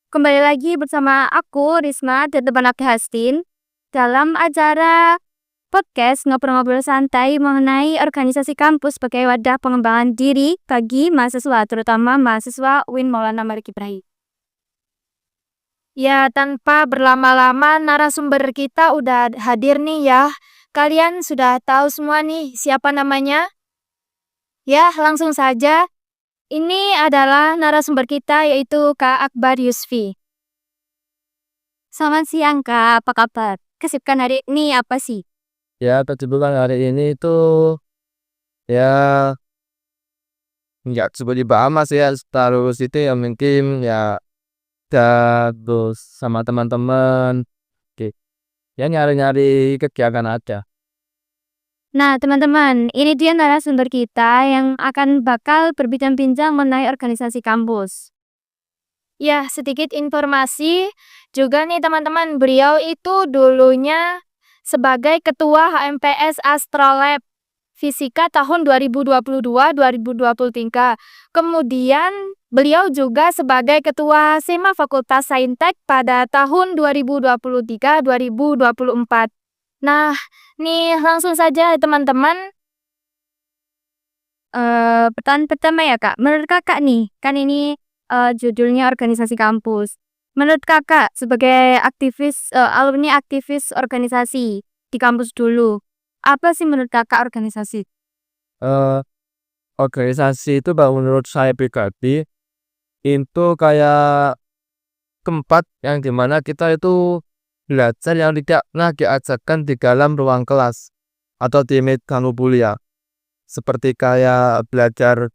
Kembali lagi bersama aku, Risma, dan teman aku Hastin, dalam acara podcast ngobrol-ngobrol santai mengenai organisasi kampus sebagai wadah pengembangan diri bagi mahasiswa, terutama mahasiswa UIN Maulana Malik Ibrahim. Ya, tanpa berlama-lama, narasumber kita udah hadir nih ya. Kalian sudah tahu semua nih siapa namanya? Ya, langsung saja. Ini adalah narasumber kita yaitu Kak Akbar Yusfi. Selamat siang Kak, apa kabar? Kesibukan hari ini apa sih? Ya, kesibukan hari ini tuh ya nggak seperti amat sih ya, terus itu ya mungkin ya terus sama teman-teman, oke. Ya nyari-nyari kegiatan aja. Nah teman-teman, ini dia narasumber kita yang akan bakal berbincang-bincang mengenai organisasi kampus. Ya, sedikit informasi juga nih teman-teman, beliau itu dulunya sebagai Ketua HMPS Astrolab Fisika tahun 2022-2023. Kemudian beliau juga sebagai Ketua SEMA Fakultas Saintek pada tahun 2023-2024. Nah, nih langsung saja teman-teman. Pertanyaan pertama ya Kak, menurut Kakak nih, kan ini judulnya organisasi kampus. Menurut Kakak sebagai aktivis alumni aktivis organisasi di kampus dulu, apa sih menurut Kakak organisasi? Eh, Organisasi itu bang menurut saya pribadi itu kayak tempat yang dimana kita itu belajar yang tidak pernah diajarkan di dalam ruang kelas atau di meja kuliah. Seperti kayak belajar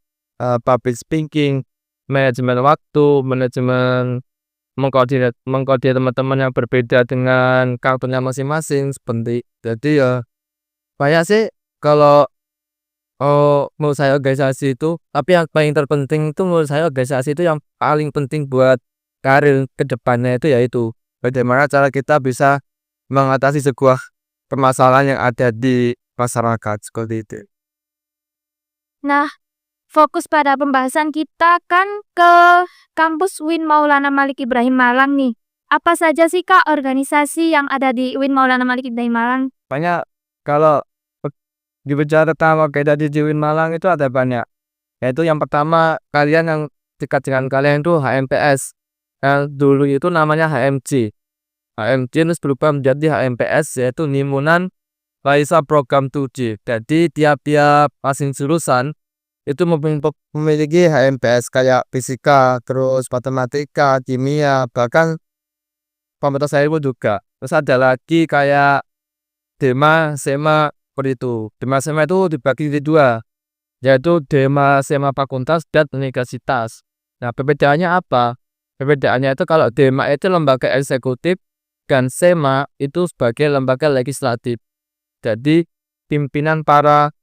public speaking, manajemen waktu, manajemen mengkoordinir teman-teman yang berbeda dengan karakternya masing-masing seperti. Jadi ya banyak sih kalau menurut saya organisasi itu, tapi yang paling terpenting itu menurut saya organisasi itu yang paling penting buat karir kedepannya itu yaitu bagaimana cara kita bisa mengatasi sebuah permasalahan yang ada di masyarakat seperti itu. Nah, fokus pada pembahasan kita kan ke kampus UIN Maulana Malik Ibrahim Malang nih. Apa saja sih Kak organisasi yang ada di UIN Maulana Malik Ibrahim Malang? Banyak kalau dibicara tentang organisasi di UIN Malang itu ada banyak. Yaitu yang pertama kalian yang dekat dengan kalian itu HMPS. Yang dulu itu namanya HMC. HMC itu berubah menjadi HMPS yaitu Himpunan Mahasiswa Program 7. Jadi tiap-tiap masing jurusan itu memiliki HMPS kayak fisika, terus matematika, kimia, bahkan komputer sains pun juga. Terus ada lagi kayak Dema, Sema, seperti itu. Dema Sema itu dibagi jadi dua, yaitu Dema Sema Fakultas dan Universitas. Nah, perbedaannya apa? Perbedaannya itu kalau Dema itu lembaga eksekutif dan Sema itu sebagai lembaga legislatif. Jadi pimpinan para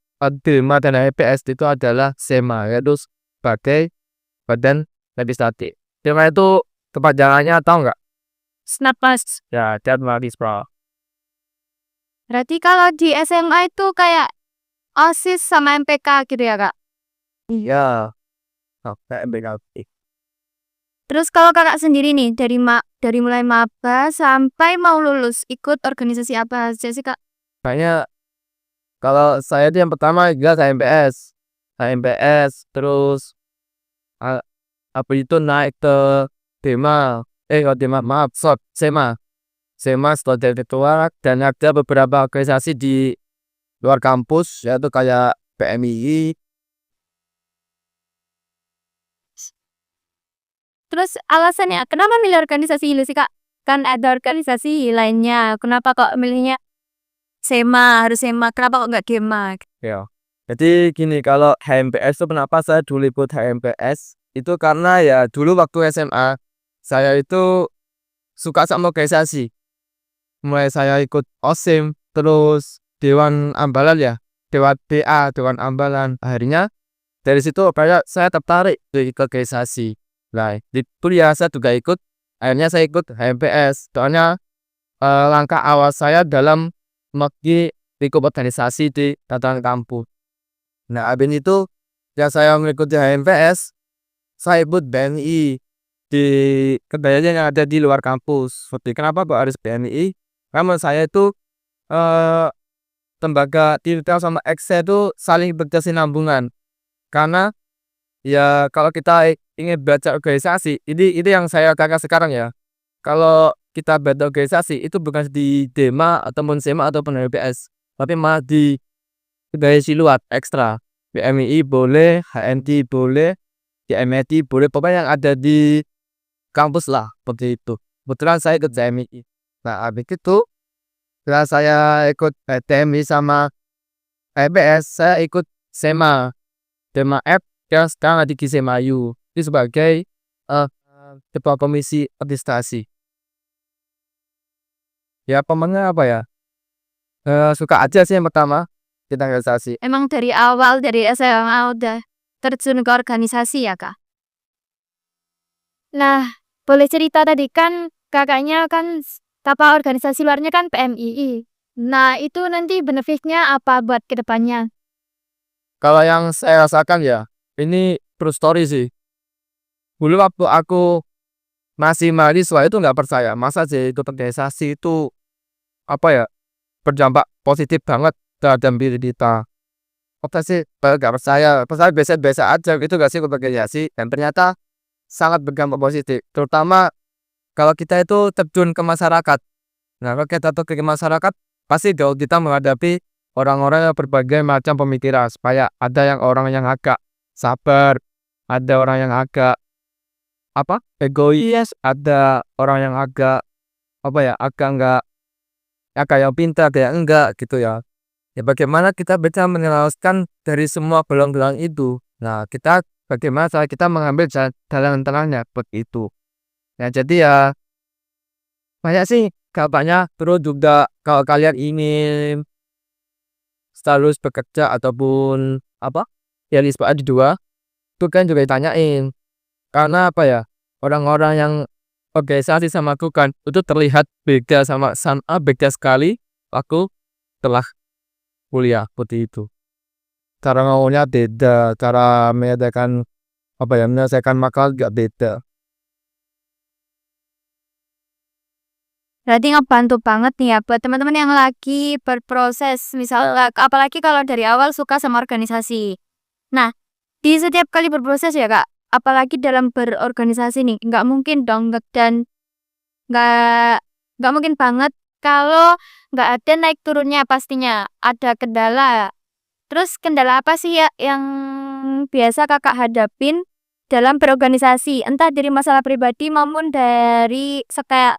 Dema dan HMPS itu adalah Sema, yaitu sebagai badan legislatif. Dema itu kepanjangannya tahu nggak? Snapmas. Ya, dan mahasiswa. Berarti kalau di SMA itu kayak OSIS sama MPK gitu ya Kak? Iya, kayak BKP. Terus kalau Kakak sendiri nih dari mulai maba sampai mau lulus ikut organisasi apa aja sih Kak? Kayaknya kalau saya itu yang pertama jelas HMPS. HMPS terus a- apa itu naik ke Dema. Dema maaf, Sema. Sema setelah dari ketua dan ada beberapa organisasi di luar kampus yaitu kayak PMII. Terus alasannya kenapa milih organisasi ini sih Kak? Kan ada organisasi lainnya. Kenapa kok milihnya SEMA, harus SEMA? Kenapa kok nggak DEMA? Ya. Jadi gini, kalau HMPS itu kenapa saya dulu ikut HMPS itu karena ya dulu waktu SMA saya itu suka sama organisasi. Mulai saya ikut OSIM, terus Dewan Ambalan ya, Dewan BA, Dewan Ambalan. Akhirnya dari situ kayak saya tertarik ke organisasi. Nah, di kuliah saya juga ikut. Akhirnya saya ikut HMPS. Soalnya langkah awal saya dalam ikut organisasi di tatanan kampus. Nah, abis itu yang saya mengikuti HMPS, saya ikut BNI. di kegiatan yang ada di luar kampus. Seperti kenapa kok harus BMI? Karena menurut saya itu eh, tembaga Tirta sama Eksa itu saling berkesinambungan. Karena ya kalau kita ingin baca organisasi, ini yang saya kakak sekarang ya. Kalau kita baca organisasi itu bukan di Dema ataupun Sema ataupun HPS, tapi malah di organisasi luar ekstra. BMI boleh, HND boleh, JMIT boleh, pokoknya yang ada di kampus lah seperti itu. Kebetulan saya ikut JMI. Nah, habis itu setelah saya ikut TMI sama HPS, saya ikut SEMA, Dema F yang sekarang ada di Semayu. Itu sebagai ketua komisi administrasi. Ya pemenangnya apa ya? Suka aja sih yang pertama kita organisasi. Emang dari awal dari SMA udah terjun ke organisasi ya Kak? Nah, boleh cerita tadi kan kakaknya kan organisasi luarnya kan PMII. Nah, itu nanti benefitnya apa buat kedepannya? Kalau yang saya rasakan ya, ini true story sih. Dulu waktu aku masih mahasiswa itu nggak percaya, masa sih itu organisasi itu apa ya, berdampak positif banget terhadap diri kita. Apa sih, nggak percaya, percaya biasa-biasa aja gitu gak sih ikut organisasi, dan ternyata sangat berdampak positif. Terutama kalau kita itu terjun ke masyarakat. Nah, kalau kita tuh ke masyarakat, pasti dong kita menghadapi orang-orang yang berbagai macam pemikiran. Supaya ada yang orang yang agak sabar, ada orang yang agak egois, ada orang yang agak agak enggak, agak yang pintar, ada yang enggak gitu ya. Ya bagaimana kita bisa menyelesaikan dari semua gelang-gelang itu. Nah, bagaimana cara kita mengambil jalan tengahnya begitu. Nah, jadi ya banyak sih gampangnya. Terus juga kalau kalian ingin terus bekerja ataupun ya di spot dua itu kan juga ditanyain, karena orang-orang yang organisasi sama aku kan itu terlihat beda beda sekali aku telah kuliah seperti itu. Cara ngomongnya beda, cara menyelesaikan masalah juga beda. Berarti ngebantu banget nih ya buat teman-teman yang lagi berproses, misal apalagi kalau dari awal suka sama organisasi. Nah, di setiap kali berproses ya Kak, apalagi dalam berorganisasi nih, nggak mungkin dong dan nggak nggak mungkin banget kalau nggak ada naik turunnya pastinya, ada kendala. Terus kendala apa sih ya yang biasa Kakak hadapin dalam berorganisasi, entah dari masalah pribadi maupun dari kayak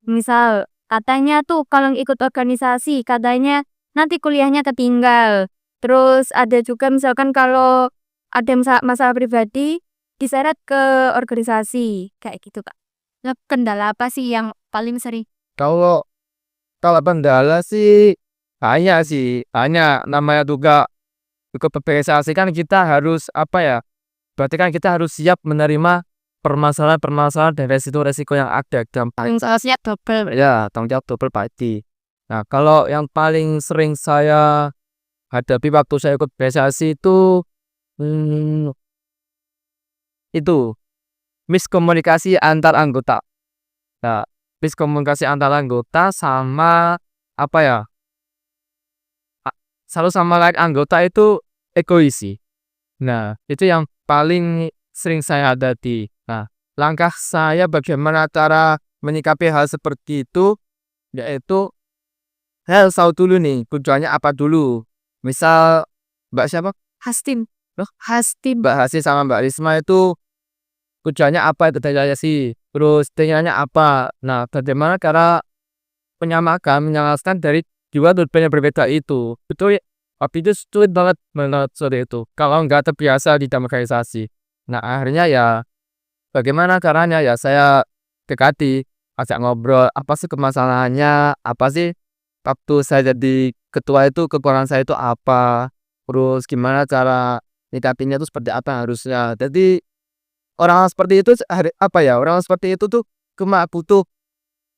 misal katanya tuh kalau ikut organisasi katanya nanti kuliahnya ketinggal. Terus ada juga misalkan kalau ada masalah pribadi diseret ke organisasi kayak gitu Kak. Nah, kendala apa sih yang paling sering? Kalau kalau kendala sih hanya namanya juga ikut organisasi kan kita harus berarti kan kita harus siap menerima permasalahan-permasalahan dan resiko-resiko yang ada dan paling Siap double. ya tanggung jawab double pasti. Nah, kalau yang paling sering saya hadapi waktu saya ikut organisasi hmm, itu miskomunikasi antar anggota. Nah, miskomunikasi antar anggota sama apa ya? Satu sama lain anggota itu egois sih. Nah, itu yang paling sering saya hadapi. Nah, langkah saya bagaimana cara menyikapi hal seperti itu, yaitu saya harus tahu dulu nih tujuannya apa dulu. Misal Mbak siapa? Hastim. Loh, Mbak Hasti sama Mbak Risma itu tujuannya apa itu tanya sih. Terus tujuannya apa? Nah, bagaimana cara menjelaskan dari dua tujuan yang berbeda itu. Betul ya? Tapi itu sulit banget menurut saya itu. Kalau nggak terbiasa di dalam organisasi. Nah, akhirnya ya bagaimana caranya ya saya dekati, ajak ngobrol, apa sih permasalahannya, apa sih waktu saya jadi ketua itu kekurangan saya itu apa, terus gimana cara nyikapinya itu seperti apa harusnya. Jadi orang seperti itu orang seperti itu tuh cuma butuh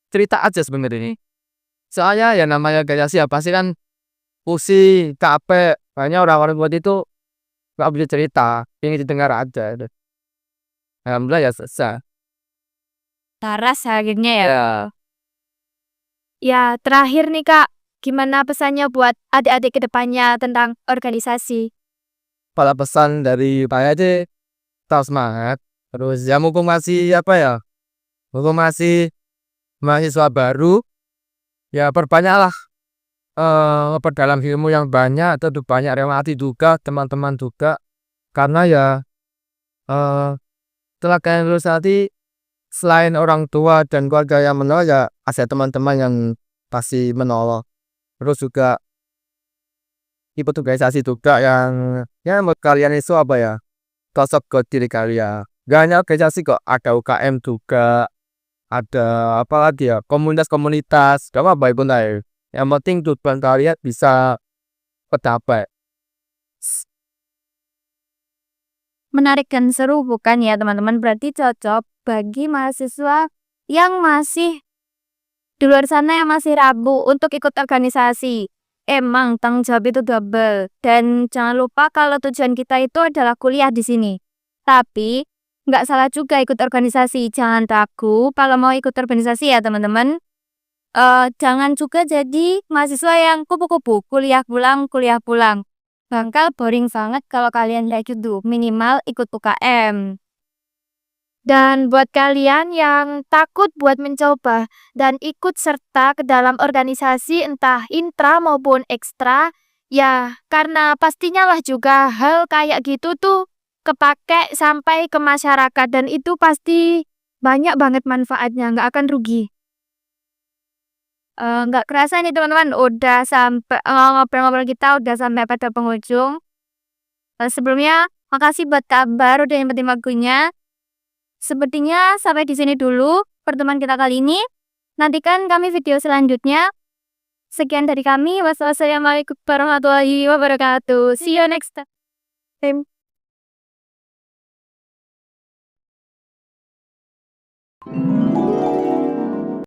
cerita aja sebenarnya. Soalnya ya namanya organisasi ya pasti kan pusing, capek, banyak orang-orang buat itu nggak bisa cerita, ingin didengar aja. Alhamdulillah ya selesai. taras akhirnya ya. Ya, Ya, terakhir nih Kak, gimana pesannya buat adik-adik ke depannya tentang organisasi? kepala pesan dari saya sih tetap semangat. Terus ya mumpung masih apa ya, mumpung masih mahasiswa baru, ya perbanyaklah perdalam ilmu yang banyak, tentu banyak relasi juga, teman-teman juga. Karena ya setelah kalian lulus nanti, selain orang tua dan keluarga yang menolong, ya ada teman-teman yang pasti menolong. Terus juga ikut organisasi juga yang ya menurut kalian itu apa ya, cocok ke diri kalian. Gak hanya organisasi kok, ada UKM juga, ada apa lagi ya, komunitas-komunitas, gak apa-apa itu lah. Yang penting tujuan kalian bisa tercapai. Menarik dan seru bukan ya teman-teman? Berarti cocok bagi mahasiswa yang masih di luar sana yang masih ragu untuk ikut organisasi. Emang tanggung jawab itu double. Dan jangan lupa kalau tujuan kita itu adalah kuliah di sini. Tapi nggak salah juga ikut organisasi. Jangan ragu kalau mau ikut organisasi ya teman-teman. Jangan juga jadi mahasiswa yang kupu-kupu, kuliah pulang. Bakal boring banget kalau kalian kayak gitu. Minimal ikut UKM. Dan buat kalian yang takut buat mencoba dan ikut serta ke dalam organisasi entah intra maupun ekstra, ya karena pastinya lah juga hal kayak gitu tuh kepake sampai ke masyarakat dan itu pasti banyak banget manfaatnya, nggak akan rugi. Nggak kerasa nih teman-teman, udah sampai ngobrol-ngobrol kita udah sampai pada penghujung. Sebelumnya makasih buat kabar udah nyempetin waktunya. Sepertinya sampai di sini dulu pertemuan kita kali ini. Nantikan kami video selanjutnya. Sekian dari kami. Wassalamualaikum warahmatullahi wabarakatuh. See you next time.